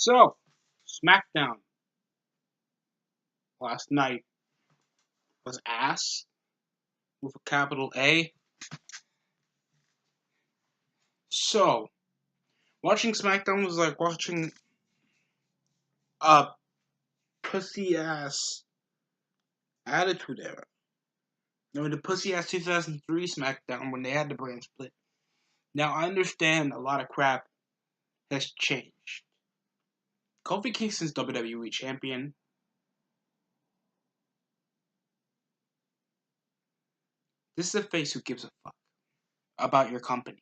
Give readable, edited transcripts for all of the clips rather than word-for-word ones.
So, SmackDown last night was ass with a capital A. So, watching SmackDown was like watching a pussy ass Attitude Era. You know, the pussy ass 2003 SmackDown when they had the brand split. Now, I understand a lot of crap has changed. Kofi Kingston's WWE champion. This is a face who gives a fuck about your company.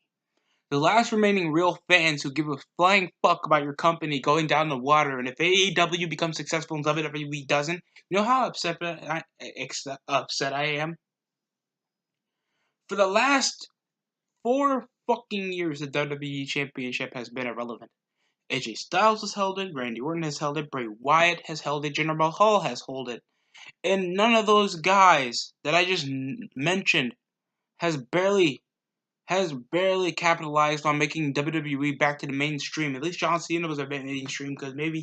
The last remaining real fans who give a flying fuck about your company going down the water, and if AEW becomes successful and WWE doesn't, you know how upset I am? For the last 4 fucking years, the WWE Championship has been irrelevant. AJ Styles has held it, Randy Orton has held it, Bray Wyatt has held it, Jinder Mahal has held it, and none of those guys that I just mentioned has barely capitalized on making WWE back to the mainstream. At least John Cena was a bit mainstream because maybe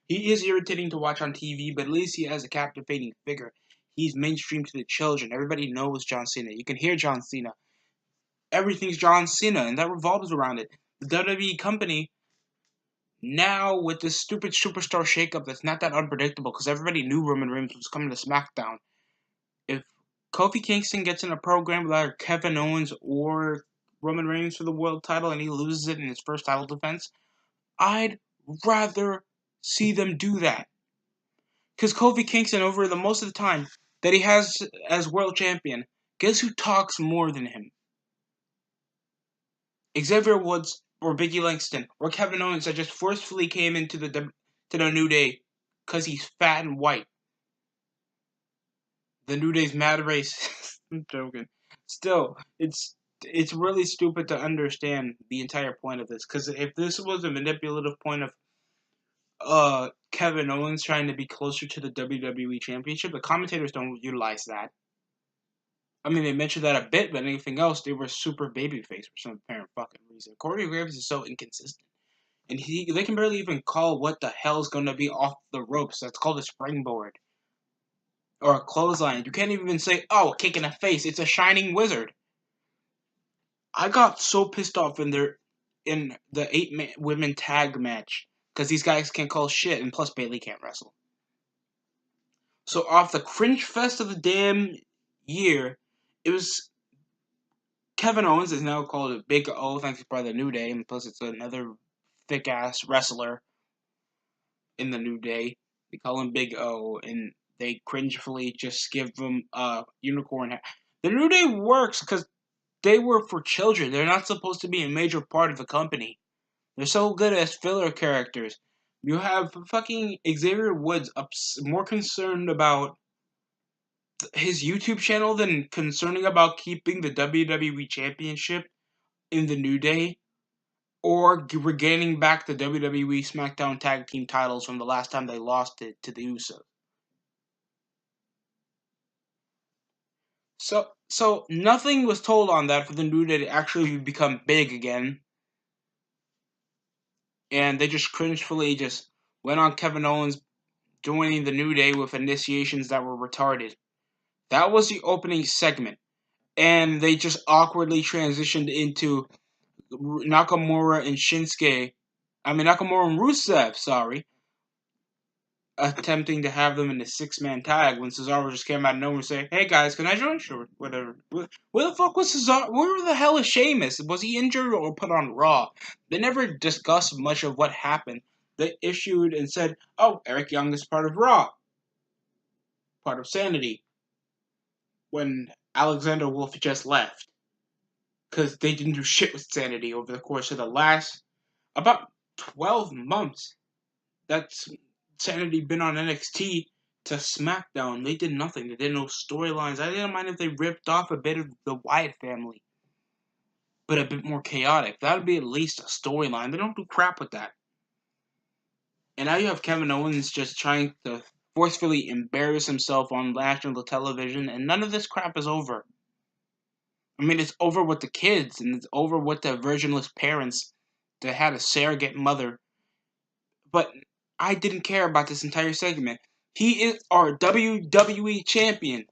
he is irritating to watch on TV, but at least he has a captivating figure. He's mainstream to the children. Everybody knows John Cena. You can hear John Cena. Everything's John Cena, and that revolves around it. The WWE company, now with this stupid superstar shakeup that's not that unpredictable because everybody knew Roman Reigns was coming to SmackDown. If Kofi Kingston gets in a program with either Kevin Owens or Roman Reigns for the world title and he loses it in his first title defense, I'd rather see them do that. Because Kofi Kingston, over the most of the time that he has as world champion, guess who talks more than him? Xavier Woods or Biggie Langston or Kevin Owens that just forcefully came into the New Day because he's fat and white. The New Day's mad racist. I'm joking. Still, it's really stupid to understand the entire point of this. Because if this was a manipulative point of Kevin Owens trying to be closer to the WWE Championship, the commentators don't utilize that. I mean, they mentioned that a bit, but anything else, they were super babyface for some apparent fucking reason. Corey Graves is so inconsistent. And they can barely even call what the hell is going to be off the ropes. That's called a springboard. Or a clothesline. You can't even say, oh, a kick in the face. It's a shining wizard. I got so pissed off in the 8 women tag match because these guys can't call shit, and plus Bayley can't wrestle. So off the cringe fest of the damn year, it was Kevin Owens is now called a Big O thanks to the New Day, and plus it's another thick ass wrestler in the New Day. They call him Big O, and they cringefully just give them a unicorn hat. The New Day works because they were for children. They're not supposed to be a major part of the company. They're so good as filler characters. You have fucking Xavier Woods more concerned about his YouTube channel than concerning about keeping the WWE Championship in the New Day or regaining back the WWE SmackDown Tag Team titles from the last time they lost it to the Usos. So nothing was told on that for the New Day to actually become big again. And they just cringefully just went on Kevin Owens joining the New Day with initiations that were retarded. That was the opening segment. And they just awkwardly transitioned into Nakamura and Rusev, attempting to have them in a 6-man tag when Cesaro just came out of nowhere and said, hey guys, can I join? Sure, whatever. Where the fuck was Cesaro? Where the hell is Sheamus? Was he injured or put on Raw? They never discussed much of what happened. They issued and said, oh, Eric Young is part of Raw. Part of Sanity. When Alexander Wolf just left. Because they didn't do shit with Sanity over the course of the last about 12 months. That's Sanity been on NXT to SmackDown. They did nothing. They did no storylines. I didn't mind if they ripped off a bit of the Wyatt family, but a bit more chaotic. That would be at least a storyline. They don't do crap with that. And now you have Kevin Owens just trying to forcefully embarrass himself on national television, and none of this crap is over. I mean, it's over with the kids, and it's over with the virginless parents that had a surrogate mother But I didn't care about this entire segment. He is our WWE champion.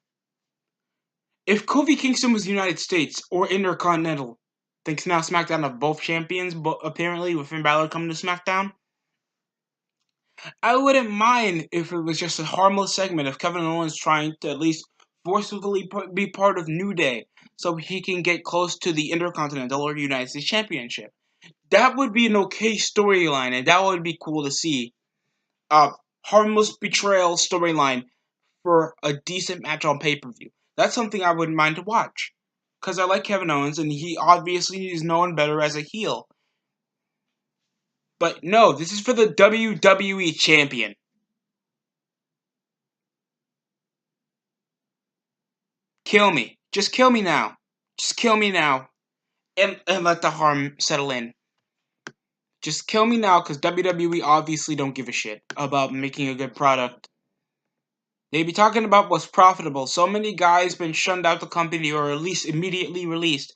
If Kofi Kingston was the United States or Intercontinental, thinks now SmackDown have both champions, but apparently with Finn Balor coming to SmackDown, I wouldn't mind if it was just a harmless segment of Kevin Owens trying to at least forcefully be part of New Day so he can get close to the Intercontinental or United States Championship. That would be an okay storyline, and that would be cool to see. A harmless betrayal storyline for a decent match on pay-per-view. That's something I wouldn't mind to watch. Because I like Kevin Owens, and he obviously is known better as a heel. But no, this is for the WWE Champion. Kill me. Just kill me now. Just kill me now. And let the harm settle in. Just kill me now, because WWE obviously don't give a shit about making a good product. They be talking about what's profitable. So many guys been shunned out the company or at least immediately released.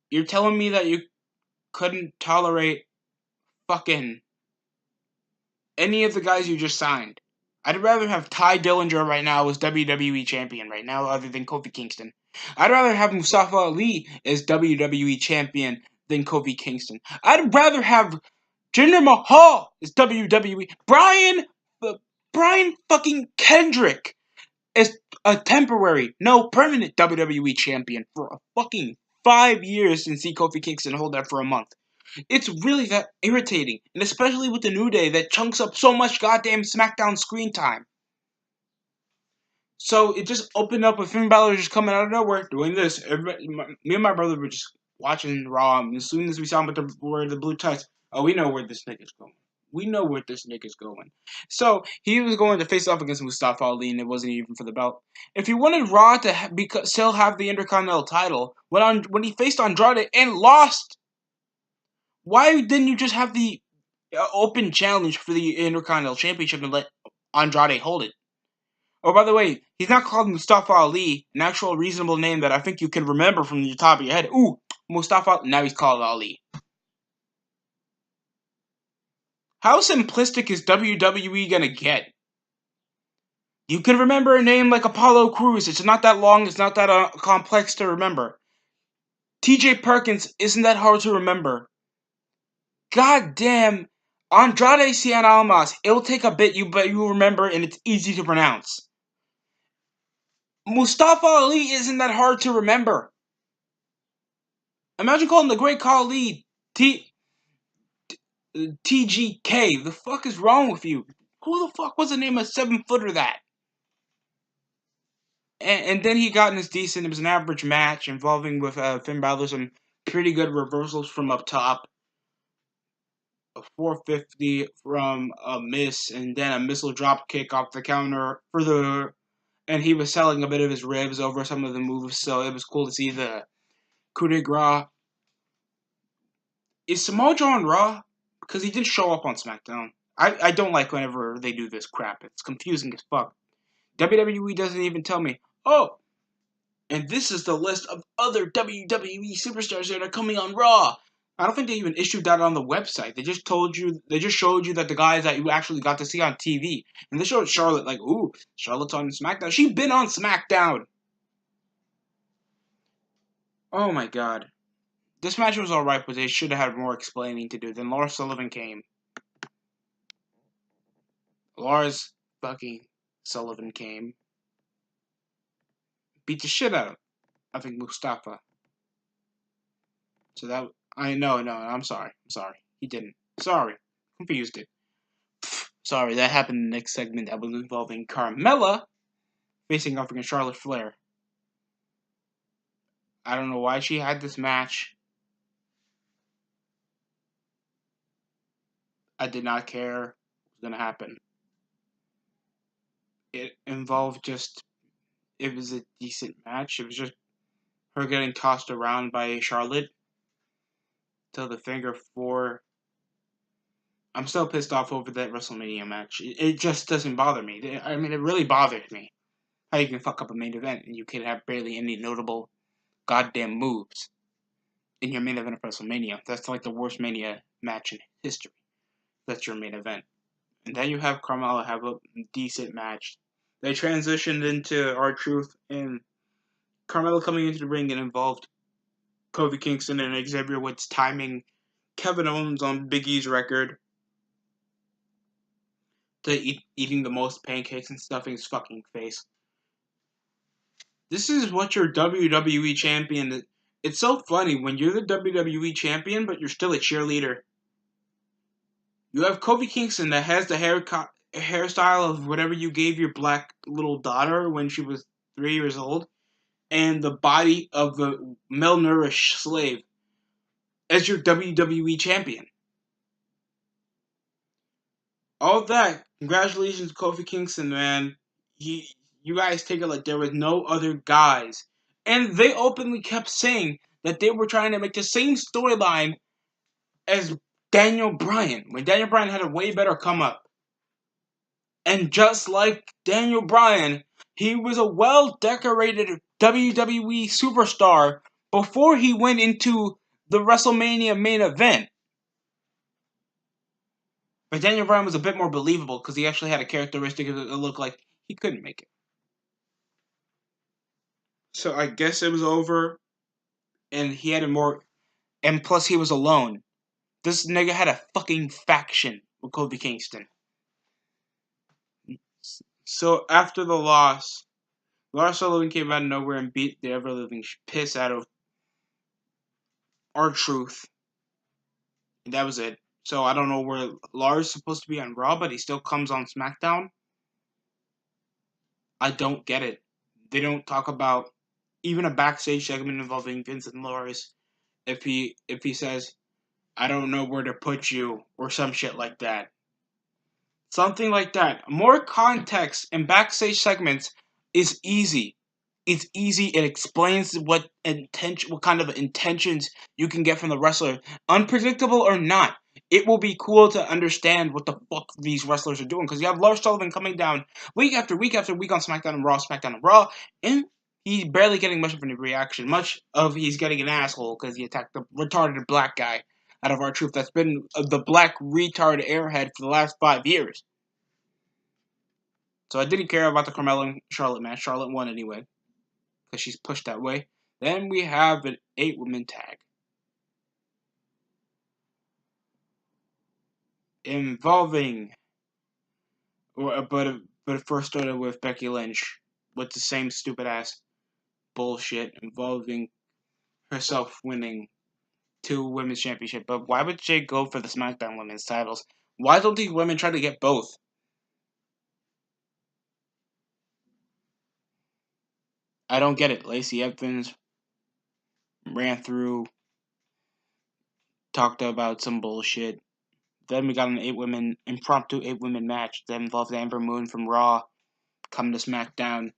You're telling me that you couldn't tolerate fucking any of the guys you just signed. I'd rather have Ty Dillinger right now as WWE champion right now other than Kofi Kingston. I'd rather have Mustafa Ali as WWE champion than Kofi Kingston. I'd rather have Jinder Mahal as WWE. Brian fucking Kendrick as a temporary, no permanent WWE champion for a fucking 5 years and see Kofi Kingston hold that for a month. It's really that irritating, and especially with the New Day that chunks up so much goddamn SmackDown screen time. So it just opened up with Finn Balor just coming out of nowhere, doing this. Me and my brother were just watching Raw, and as soon as we saw him wear the blue tights, oh, we know where this nigga's going. We know where this nigga's going. So he was going to face off against Mustafa Ali, and it wasn't even for the belt. If he wanted Raw to still have the Intercontinental title, when he faced Andrade and lost, why didn't you just have the open challenge for the Intercontinental Championship and let Andrade hold it? Oh, by the way, he's not called Mustafa Ali, an actual reasonable name that I think you can remember from the top of your head. Ooh, Mustafa, now he's called Ali. How simplistic is WWE gonna get? You can remember a name like Apollo Crews. It's not that long, it's not that complex to remember. TJ Perkins isn't that hard to remember. God damn, Andrade Cien Almas. It'll take a bit, but you remember, and it's easy to pronounce. Mustafa Ali isn't that hard to remember. Imagine calling the Great Khali TGK. The fuck is wrong with you? Who the fuck was the name of 7-footer that? And then he got in this decent. It was an average match involving with Finn Balor some pretty good reversals from up top. A 450 from a miss, and then a missile drop kick off the counter for the. And he was selling a bit of his ribs over some of the moves, so it was cool to see the coup de grace. Is Samoa Joe on Raw? Because he didn't show up on SmackDown. I don't like whenever they do this crap. It's confusing as fuck. WWE doesn't even tell me, oh, and this is the list of other WWE superstars that are coming on Raw. I don't think they even issued that on the website. They just showed you that the guys that you actually got to see on TV. And they showed Charlotte like, ooh, Charlotte's on SmackDown. She's been on SmackDown. Oh my god. This match was alright, but they should have had more explaining to do. Then Lars Sullivan came. Lars fucking Sullivan came. Beat the shit out of, I think, Mustafa. So that, no, I'm sorry. He didn't. Sorry. Confused it. Sorry, that happened in the next segment that was involving Carmella facing off against Charlotte Flair. I don't know why she had this match. I did not care what was going to happen. It involved it was a decent match. It was just her getting tossed around by Charlotte till the figure 4. I'm still pissed off over that WrestleMania match. It just doesn't bother me. I mean, it really bothers me. How you can fuck up a main event and you can have barely any notable goddamn moves in your main event of WrestleMania. That's like the worst Mania match in history. That's your main event. And then you have Carmella have a decent match. They transitioned into R-Truth, and Carmella coming into the ring and involved Kofi Kingston and Xavier Woods timing Kevin Owens on Big E's record to eating the most pancakes and stuffing his fucking face. This is what your WWE champion is. It's so funny when you're the WWE champion, but you're still a cheerleader. You have Kofi Kingston that has the hairstyle of whatever you gave your black little daughter when she was 3 years old, and the body of a malnourished slave as your WWE champion. All that, congratulations, Kofi Kingston, man. You guys take it like there was no other guys. And they openly kept saying that they were trying to make the same storyline as Daniel Bryan, when Daniel Bryan had a way better come up. And just like Daniel Bryan, he was a well-decorated WWE superstar before he went into the WrestleMania main event. But Daniel Bryan was a bit more believable because he actually had a characteristic that looked like he couldn't make it. So I guess it was over, and he had a more... And plus he was alone. This nigga had a fucking faction with Kofi Kingston. So after the loss, Lars Sullivan came out of nowhere and beat the ever-living piss out of R-Truth. And that was it. So I don't know where Lars is supposed to be on Raw, but he still comes on SmackDown. I don't get it. They don't talk about even a backstage segment involving Vince and Lars. If he says, I don't know where to put you, or some shit like that. Something like that. More context in backstage segments is easy. It's easy. It explains what kind of intentions you can get from the wrestler, unpredictable or not. It will be cool to understand what the fuck these wrestlers are doing, because you have Lars Sullivan coming down week after week after week on SmackDown and Raw, and he's barely getting much of a reaction. Much of he's getting an asshole because he attacked the retarded black guy out of R-Truth that's been the black retard airhead for the last 5 years. So I didn't care about the Carmella and Charlotte match. Charlotte won anyway, because she's pushed that way. Then we have an 8-woman tag involving, but it first started with Becky Lynch with the same stupid ass bullshit involving herself winning 2 women's championship. But why would Jay go for the SmackDown women's titles? Why don't these women try to get both? I don't get it. Lacey Evans ran through, talked about some bullshit. Then we got an impromptu 8-women match that involved Amber Moon from Raw coming to SmackDown,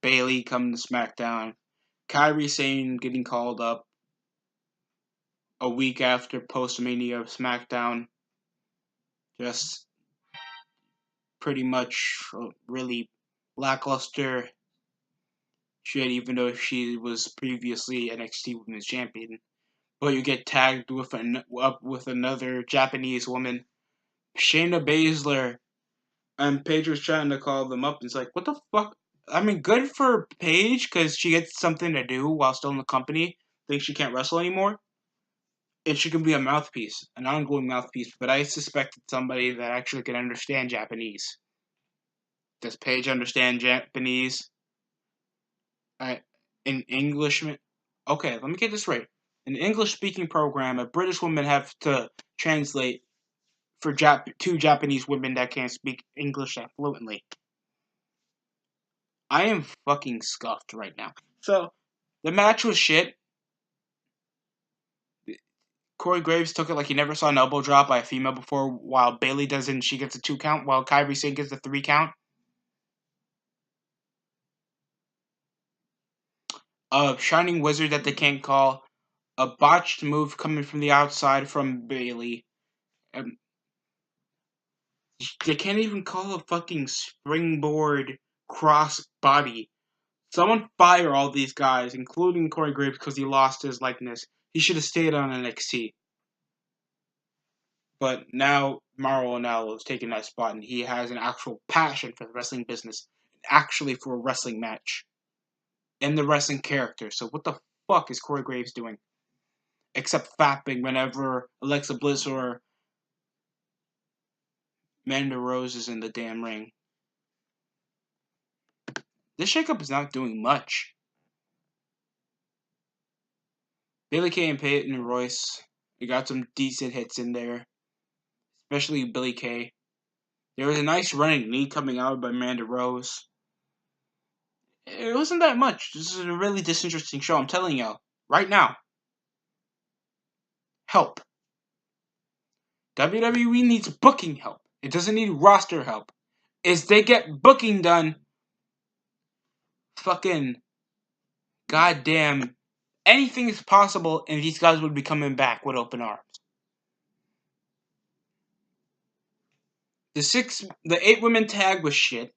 Bayley coming to SmackDown, Kairi Sane getting called up a week after post-Mania SmackDown. Just pretty much really lackluster shit, even though she was previously NXT Women's Champion. But you get tagged up with another Japanese woman, Shayna Baszler, and Paige was trying to call them up. And it's like, what the fuck? I mean, good for Paige, because she gets something to do while still in the company. Thinks she can't wrestle anymore. And she can be a mouthpiece, an ongoing mouthpiece. But I suspected somebody that actually can understand Japanese. Does Paige understand Japanese? In English? Okay, let me get this right. In an English-speaking program, a British woman have to translate for 2 Japanese women that can't speak English that fluently. I am fucking scuffed right now. So, the match was shit. Corey Graves took it like he never saw an elbow drop by a female before, while Bayley doesn't. She gets a 2 count, while Kairi Sane gets a 3 count. A Shining Wizard that they can't call. A botched move coming from the outside from Bayley. They can't even call a fucking springboard cross body. Someone fire all these guys, including Corey Graves, because he lost his likeness. He should have stayed on NXT. But now Mauro Ranallo is taking that spot, and he has an actual passion for the wrestling business, actually for a wrestling match, and the wrestling character. So what the fuck is Corey Graves doing? Except fapping whenever Alexa Bliss or Amanda Rose is in the damn ring. This shakeup is not doing much. Billy Kay and Peyton Royce, we got some decent hits in there, especially Billy Kay. There was a nice running knee coming out by Amanda Rose. It wasn't that much. This is a really disinteresting show, I'm telling you. Right now. Help. WWE needs booking help. It doesn't need roster help. As they get booking done, fucking goddamn anything is possible, and these guys would be coming back with open arms. The 8-women tag was shit.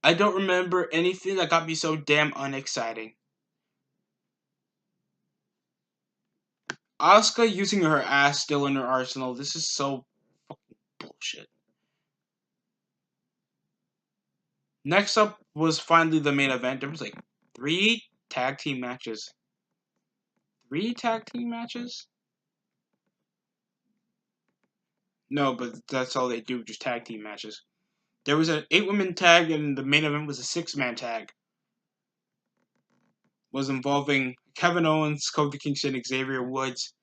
I don't remember anything that got me so damn unexciting. Asuka using her ass still in her arsenal. This is so fucking bullshit. Next up was finally the main event. There was like 3 tag team matches. 3 tag team matches? No, but that's all they do, just tag team matches. There was an 8-woman tag, and the main event was a 6-man tag. Was involving Kevin Owens, Kofi Kingston, Xavier Woods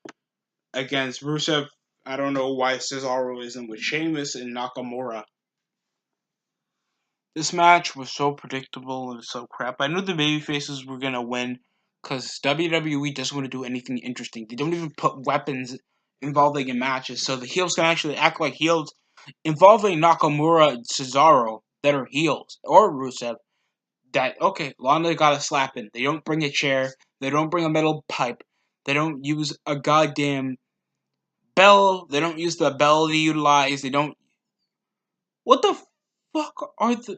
against Rusev. I don't know why Cesaro isn't with Sheamus and Nakamura. This match was so predictable and so crap. I knew the babyfaces were gonna win because WWE doesn't want to do anything interesting. They don't even put weapons involving in matches, so the heels can actually act like heels involving Nakamura and Cesaro that are heels, or Rusev. That, okay, Lana got a slap in. They don't bring a chair. They don't bring a metal pipe. They don't use a goddamn bell. They don't use the bell to utilize. They don't... What the fuck are the...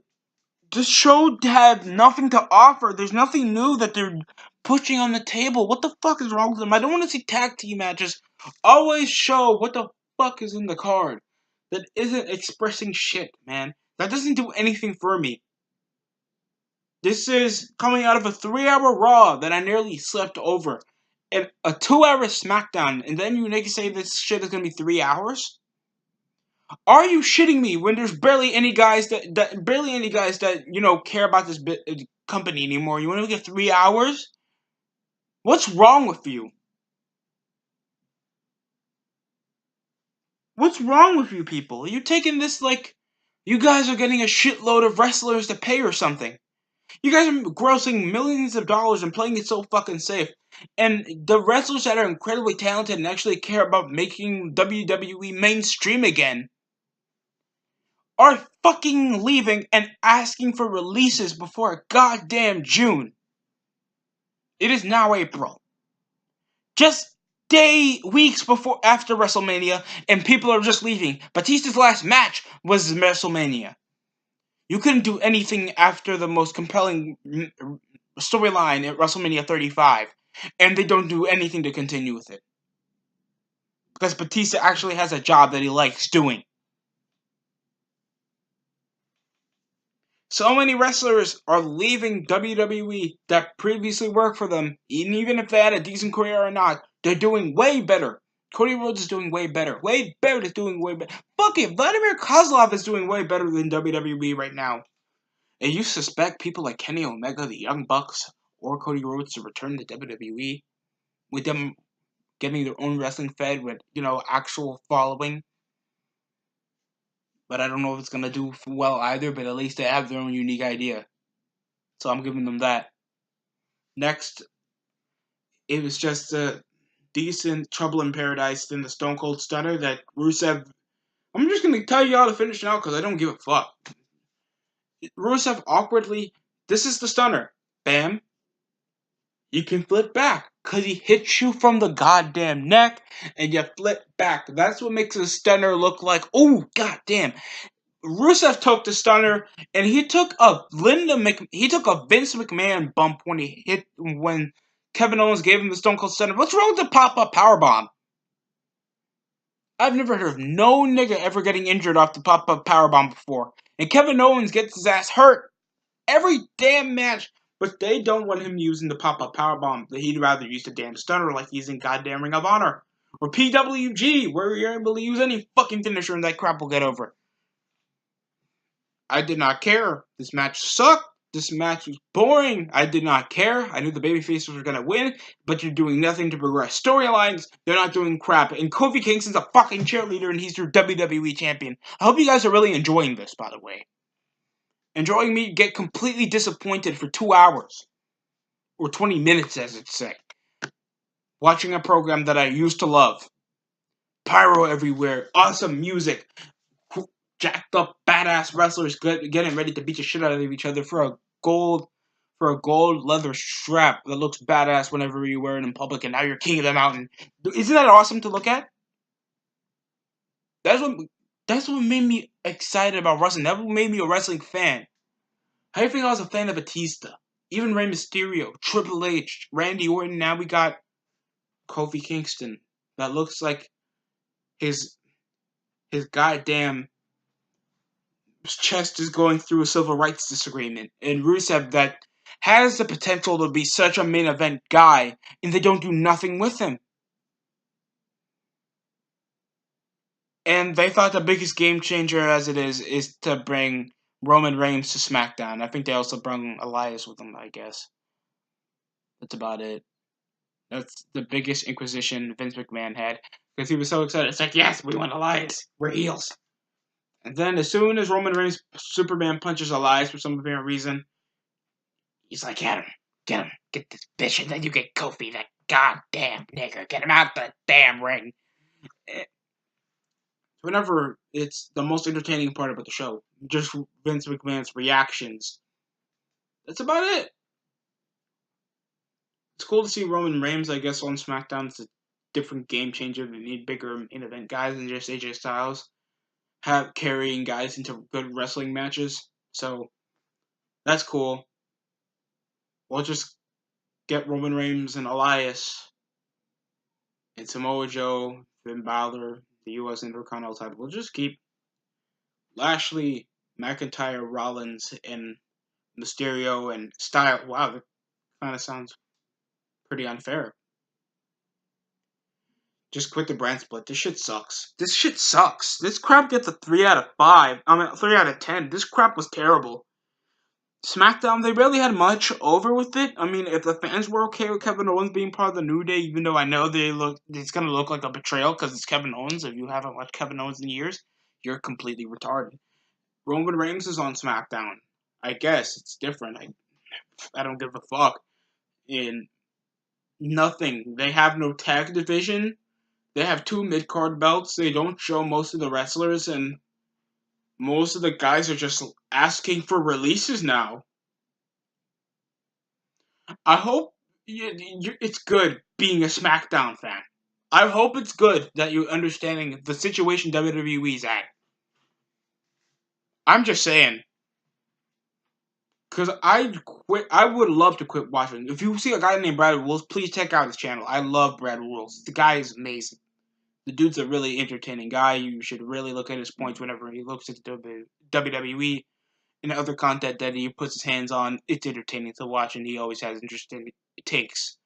The show had nothing to offer. There's nothing new that they're pushing on the table. What the fuck is wrong with them? I don't want to see tag team matches. Always show what the fuck is in the card. That isn't expressing shit, man. That doesn't do anything for me. This is coming out of a 3-hour Raw that I nearly slept over. And a 2-hour SmackDown. And then you niggas say this shit is gonna be 3 hours? Are you shitting me when there's barely any guys that you know care about this company anymore? You want to get 3 hours? What's wrong with you? What's wrong with you people? Are you taking this like you guys are getting a shitload of wrestlers to pay or something? You guys are grossing millions of dollars and playing it so fucking safe. And the wrestlers that are incredibly talented and actually care about making WWE mainstream again are fucking leaving and asking for releases before goddamn June. It is now April. Just weeks after WrestleMania, and people are just leaving. Batista's last match was WrestleMania. You couldn't do anything after the most compelling storyline at WrestleMania 35, and they don't do anything to continue with it. Because Batista actually has a job that he likes doing. So many wrestlers are leaving WWE that previously worked for them, and even if they had a decent career or not, they're doing way better. Cody Rhodes is doing way better. Wade Barrett is doing way better. Fuck it, Vladimir Kozlov is doing way better than WWE right now. And you suspect people like Kenny Omega, the Young Bucks, or Cody Rhodes to return to WWE with them getting their own wrestling fed with, actual following. But I don't know if it's going to do well either, but at least they have their own unique idea. So I'm giving them that. Next, it was just a decent Trouble in Paradise than the Stone Cold Stunner that Rusev... I'm just going to tell you all to finish now because I don't give a fuck. Rusev awkwardly... This is the Stunner. Bam. You can flip back because he hits you from the goddamn neck and you flip back. That's what makes a Stunner look like... Oh, goddamn. Rusev took the Stunner, and he took a Vince McMahon bump when Kevin Owens gave him the Stone Cold Stunner. What's wrong with the pop-up powerbomb? I've never heard of no nigga ever getting injured off the pop-up powerbomb before. And Kevin Owens gets his ass hurt every damn match. But they don't want him using the pop-up powerbomb. He'd rather use the damn stunner like he's in goddamn Ring of Honor. Or PWG, where you're able to use any fucking finisher and that crap will get over. I did not care. This match sucked. This match was boring. I did not care. I knew the babyfaces were going to win, but you're doing nothing to progress storylines. They're not doing crap. And Kofi Kingston's a fucking cheerleader, and he's your WWE champion. I hope you guys are really enjoying this, by the way. Enjoying me get completely disappointed for 2 hours. Or 20 minutes, as it's said. Watching a program that I used to love. Pyro everywhere. Awesome music. Jacked up badass wrestlers getting ready to beat the shit out of each other for a gold leather strap that looks badass whenever you wear it in public, and now you're king of the mountain. Isn't that awesome to look at? That's what made me excited about wrestling. That's what made me a wrestling fan. How do you think I was a fan of Batista? Even Rey Mysterio, Triple H, Randy Orton. Now we got Kofi Kingston. That looks like his goddamn chest is going through a civil rights disagreement, and Rusev that has the potential to be such a main event guy, and they don't do nothing with him. And they thought the biggest game changer as it is to bring Roman Reigns to SmackDown. I think they also brought Elias with them, I guess. That's about it. That's the biggest inquisition Vince McMahon had, because he was so excited. It's like, yes, we want Elias. We're heels. And then as soon as Roman Reigns Superman punches Elias for some apparent reason, he's like, get him, get this bitch, and then you get Kofi, that goddamn nigger, get him out the damn ring. Whenever it's the most entertaining part about the show, just Vince McMahon's reactions. That's about it. It's cool to see Roman Reigns, I guess, on SmackDown. It's a different game changer. They need bigger main event guys than just AJ Styles. Carrying guys into good wrestling matches. So, that's cool. We'll just get Roman Reigns and Elias and Samoa Joe, Finn Balor, the U.S. Intercontinental title. We'll just keep Lashley, McIntyre, Rollins, and Mysterio and Styles. Wow, that kind of sounds pretty unfair. Just quit the brand split. This shit sucks. This crap gets a 3 out of 5. 3 out of 10. This crap was terrible. SmackDown, they barely had much over with it. I mean, if the fans were okay with Kevin Owens being part of the New Day, even though I know it's going to look like a betrayal because it's Kevin Owens. If you haven't watched Kevin Owens in years, you're completely retarded. Roman Reigns is on SmackDown. I guess it's different. I don't give a fuck. In nothing. They have no tag division. They have 2 mid-card belts. They don't show most of the wrestlers, and most of the guys are just asking for releases now. I hope it's good being a SmackDown fan. I hope it's good that you're understanding the situation WWE's at. I'm just saying. Because I would love to quit watching. If you see a guy named Brad Wills, please check out his channel. I love Brad Wills. The guy is amazing. The dude's a really entertaining guy. You should really look at his points whenever he looks at the WWE and other content that he puts his hands on. It's entertaining to watch, and he always has interesting takes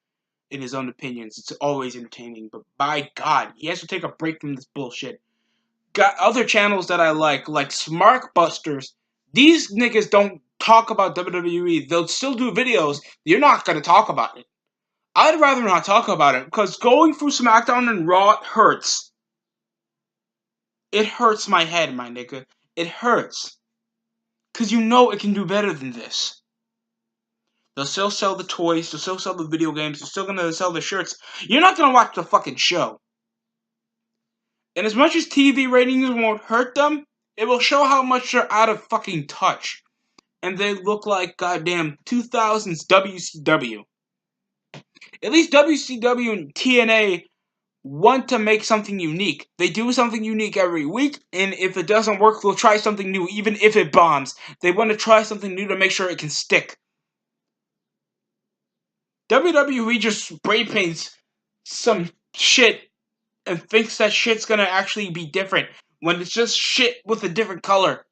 in his own opinions. It's always entertaining, but by God, he has to take a break from this bullshit. Got other channels that I like Smart Busters. These niggas don't talk about WWE. They'll still do videos. You're not going to talk about it. I'd rather not talk about it, because going through SmackDown and Raw hurts. It hurts my head, my nigga. It hurts. Because you know it can do better than this. They'll still sell the toys, they'll still sell the video games, they're still gonna sell the shirts. You're not gonna watch the fucking show. And as much as TV ratings won't hurt them, it will show how much they're out of fucking touch. And they look like goddamn 2000s WCW. At least WCW and TNA want to make something unique. They do something unique every week, and if it doesn't work, they'll try something new, even if it bombs. They want to try something new to make sure it can stick. WWE just spray paints some shit and thinks that shit's gonna actually be different when it's just shit with a different color.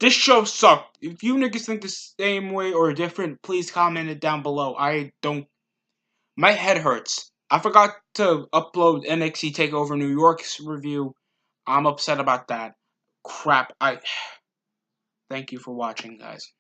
This show sucked. If you niggas think the same way or different, please comment it down below. I don't. My head hurts. I forgot to upload NXT TakeOver New York's review. I'm upset about that. Crap. Thank you for watching, guys.